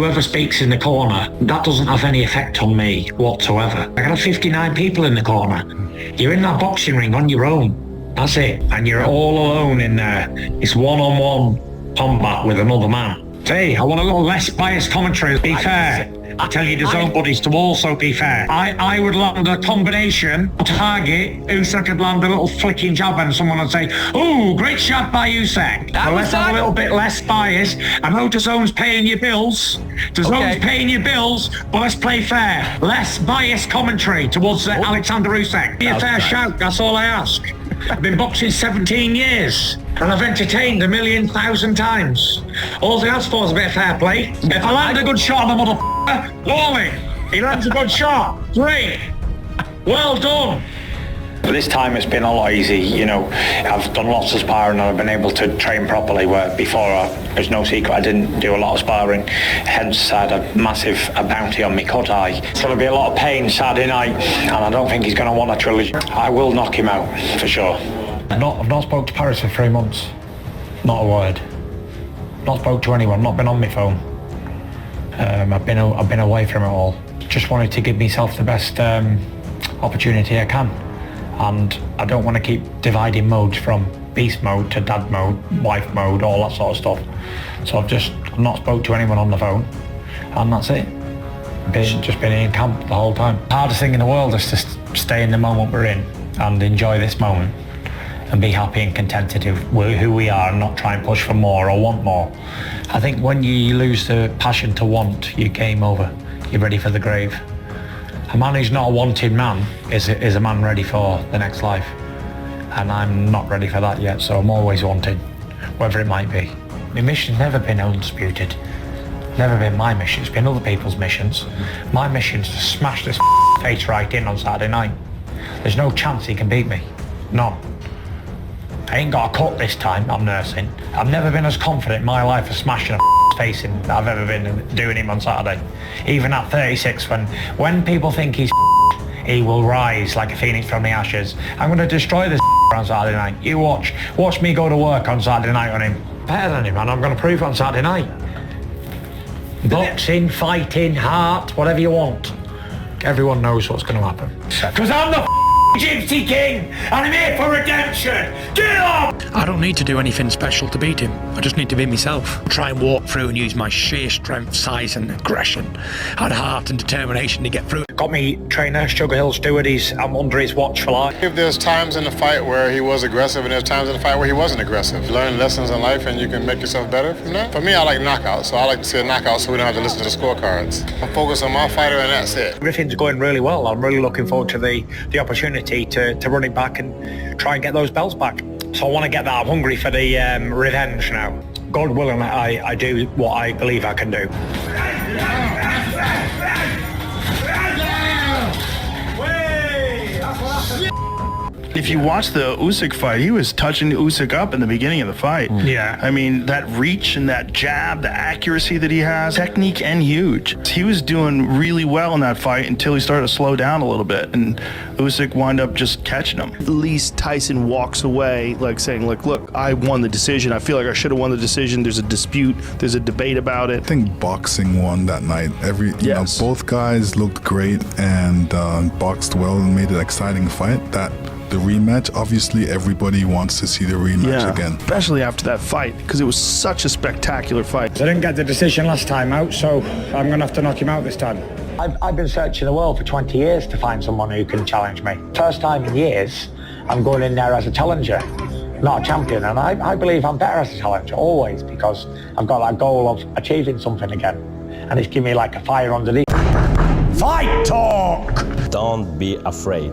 Whoever speaks in the corner, that doesn't have any effect on me whatsoever. I got 59 people in the corner. You're in that boxing ring on your own. That's it. And you're all alone in there. It's one-on-one combat with another man. Hey, I want a little less biased commentary. Be fair. I tell you, the zone buddies to also be fair. I would land a combination target. Usyk could land a little flicking jab and someone would say, "Ooh, great shot by Usyk." But let's have a little bit less bias. I know the zone's paying your bills. The zone's paying your bills, but let's play fair. Less biased commentary towards Oleksandr Usyk. Be a fair shout, that's all I ask. I've been boxing 17 years and I've entertained 1,000,000 times. All I ask for is a bit of fair play. If I land a good shot on the motherfucker, Wally, he lands a good shot. Great. Well done. But this time it's been a lot easy, you know. I've done lots of sparring and I've been able to train properly, where before there's no secret I didn't do a lot of sparring, hence I had a massive bounty on me cut eye. It's going to be a lot of pain Saturday night and I don't think he's going to want a trilogy. I will knock him out, for sure. I've not spoke to Paris for 3 months. Not a word. Not spoke to anyone, not been on my phone. I've been away from it all. Just wanted to give myself the best opportunity I can. And I don't want to keep dividing modes from beast mode to dad mode, wife mode, all that sort of stuff. So I've not spoke to anyone on the phone, and that's it. Just been in camp the whole time. The hardest thing in the world is to stay in the moment we're in and enjoy this moment and be happy and contented with who we are and not try and push for more or want more. I think when you lose the passion to want, you're game over. You're ready for the grave. A man who's not a wanted man is a man ready for the next life. And I'm not ready for that yet, so I'm always wanting, whatever it might be. My mission's never been undisputed. Never been my mission, it's been other people's missions. My mission's to smash this face right in on Saturday night. There's no chance he can beat me. None. I ain't got a cut this time, I'm nursing. I've never been as confident in my life of smashing a face in that I've ever been doing him on Saturday. Even at 36, when people think he's he will rise like a phoenix from the ashes. I'm going to destroy this on Saturday night. You watch me go to work on Saturday night on him. Better than him, and I'm going to prove it on Saturday night. Boxing, fighting, heart, whatever you want. Everyone knows what's going to happen. Because I'm the Gypsy King, and I'm here for redemption. Get up! I don't need to do anything special to beat him. I just need to be myself. Try and walk through and use my sheer strength, size and aggression. And heart and determination to get through. Got me trainer, Sugar Hill Stewart. I'm under his watch for life. If there's times in the fight where he was aggressive and there's times in the fight where he wasn't aggressive. Learn lessons in life and you can make yourself better from that. For me, I like knockouts, so I like to see a knockout so we don't have to listen to the scorecards. I focus on my fighter and that's it. Everything's going really well. I'm really looking forward to the opportunity to run it back and try and get those belts back. So I want to get that. I'm hungry for the revenge now. God willing, I do what I believe I can do. If you watch the Usyk fight, he was touching Usyk up in the beginning of the fight. Yeah. I mean, that reach and that jab, the accuracy that he has, technique and huge. He was doing really well in that fight until he started to slow down a little bit, and Usyk wound up just catching him. At least Tyson walks away like saying, like, look, I won the decision. I feel like I should have won the decision. There's a dispute. There's a debate about it. I think boxing won that night. You know, both guys looked great and boxed well and made an exciting fight. The rematch, obviously everybody wants to see the rematch again. Especially after that fight, because it was such a spectacular fight. I didn't get the decision last time out, so I'm going to have to knock him out this time. I've been searching the world for 20 years to find someone who can challenge me. First time in years, I'm going in there as a challenger, not a champion, and I believe I'm better as a challenger, always, because I've got that goal of achieving something again, and it's giving me like a fire underneath. Fight talk! Don't be afraid.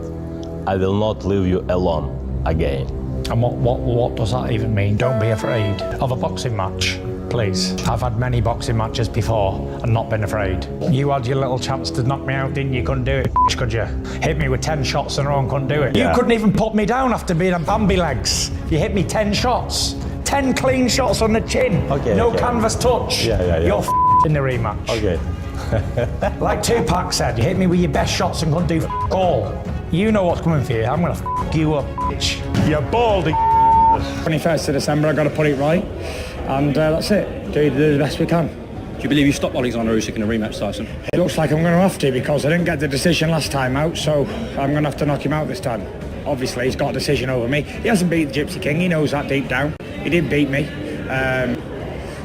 I will not leave you alone again. And what does that even mean? Don't be afraid of a boxing match, please. I've had many boxing matches before and not been afraid. You had your little chance to knock me out, didn't you? Couldn't do it, could you? Hit me with 10 shots in a row and couldn't do it. Yeah. You couldn't even put me down after being on Bambi legs. You hit me 10 shots. 10 clean shots on the chin. Okay, no canvas touch. Yeah. You're in the rematch. Okay. Like Tupac said, you hit me with your best shots and couldn't do all. You know what's coming for you. I'm gonna you up, bitch. You're baldy. 21st of December, I gotta put it right. And that's it. Do the best we can. Do you believe you stop Oleksandr Usyk in a rematch, Tyson? It looks like I'm going to have to, because I didn't get the decision last time out, so I'm going to have to knock him out this time. Obviously, he's got a decision over me. He hasn't beat the Gypsy King, he knows that deep down. He did beat me.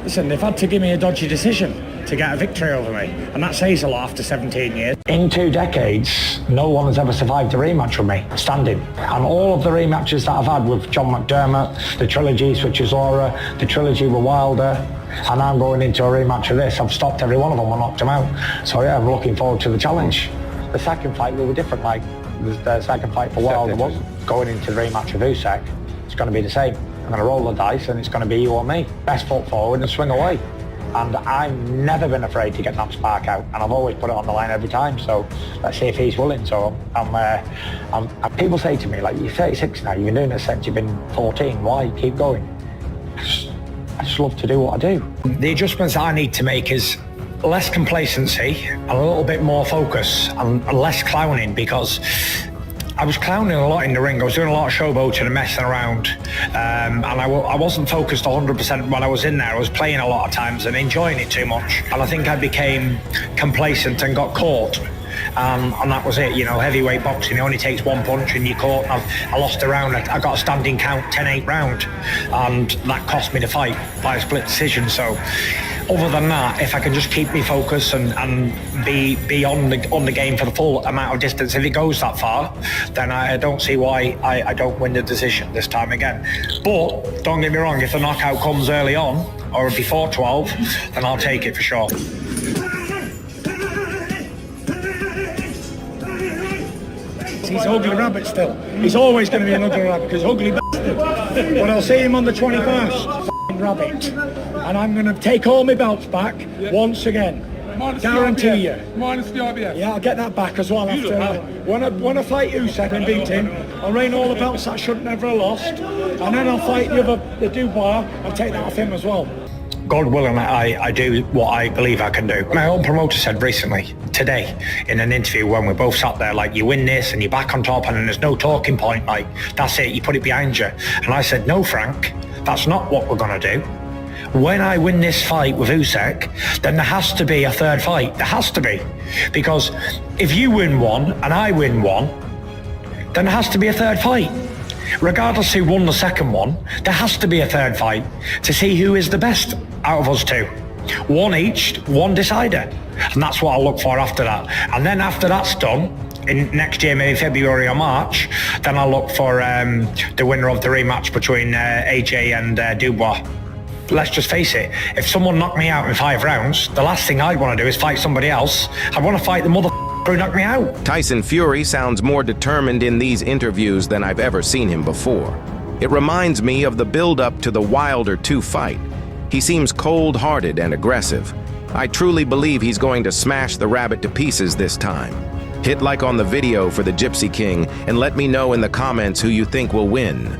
Listen, they've had to give me a dodgy decision to get a victory over me, and that says a lot after 17 years. In 2 decades, no one has ever survived a rematch with me, standing. And all of the rematches that I've had with John McDermott, the trilogies, which is Aura, the trilogy with Wilder, and I'm going into a rematch of this, I've stopped every one of them and knocked them out. So yeah, I'm looking forward to the challenge. The second fight will be different, like the second fight for Wilder was going into the rematch of Usyk. It's going to be the same. I'm going to roll the dice and it's going to be you or me. Best foot forward and swing away. And I've never been afraid to get that spark out, and I've always put it on the line every time. So let's see if he's willing. So people say to me, like, you're 36 now, you've been doing this since you've been 14. Why keep going? I just love to do what I do. The adjustments I need to make is less complacency and a little bit more focus and less clowning, because I was clowning a lot in the ring. I was doing a lot of showboating and messing around, and I wasn't focused 100% when I was in there. I was playing a lot of times and enjoying it too much, and I think I became complacent and got caught, and that was it. You know, heavyweight boxing, it only takes one punch and you're caught. I lost a round. I got a standing count 10-8 round, and that cost me the fight by a split decision. So other than that, if I can just keep me focused and be on the game for the full amount of distance, if it goes that far, then I don't see why I don't win the decision this time again. But don't get me wrong, if the knockout comes early on or before 12, then I'll take it for sure. He's ugly rabbit still. He's always going to be an ugly rabbit, because ugly bastard. But I'll see him on the 21st. Rabbit, and I'm going to take all my belts back once again. Guarantee you. Minus the IBF. Yeah, I'll get that back as well after. When I fight Usyk and beat him, I'll reign all the belts that I should never have lost, and then I'll fight the Dubois and take that off him as well. God willing, I do what I believe I can do. My own promoter said recently, today, in an interview when we both sat there, like, you win this and you're back on top and then there's no talking point, like, that's it, you put it behind you. And I said, no, Frank, that's not what we're going to do. When I win this fight with Usyk, then there has to be a third fight. There has to be. Because if you win one and I win one, then there has to be a third fight. Regardless who won the second one, there has to be a third fight to see who is the best out of us two. One each, one decider. And that's what I'll look for after that. And then after that's done, in next year, maybe February or March, then I'll look for the winner of the rematch between AJ and Dubois. Let's just face it, if someone knocked me out in 5 rounds, the last thing I'd want to do is fight somebody else. I'd want to fight the who knocked me out. Tyson Fury sounds more determined in these interviews than I've ever seen him before. It reminds me of the build-up to the Wilder 2 fight. He seems cold-hearted and aggressive. I truly believe he's going to smash the rabbit to pieces this time. Hit like on the video for the Gypsy King and let me know in the comments who you think will win.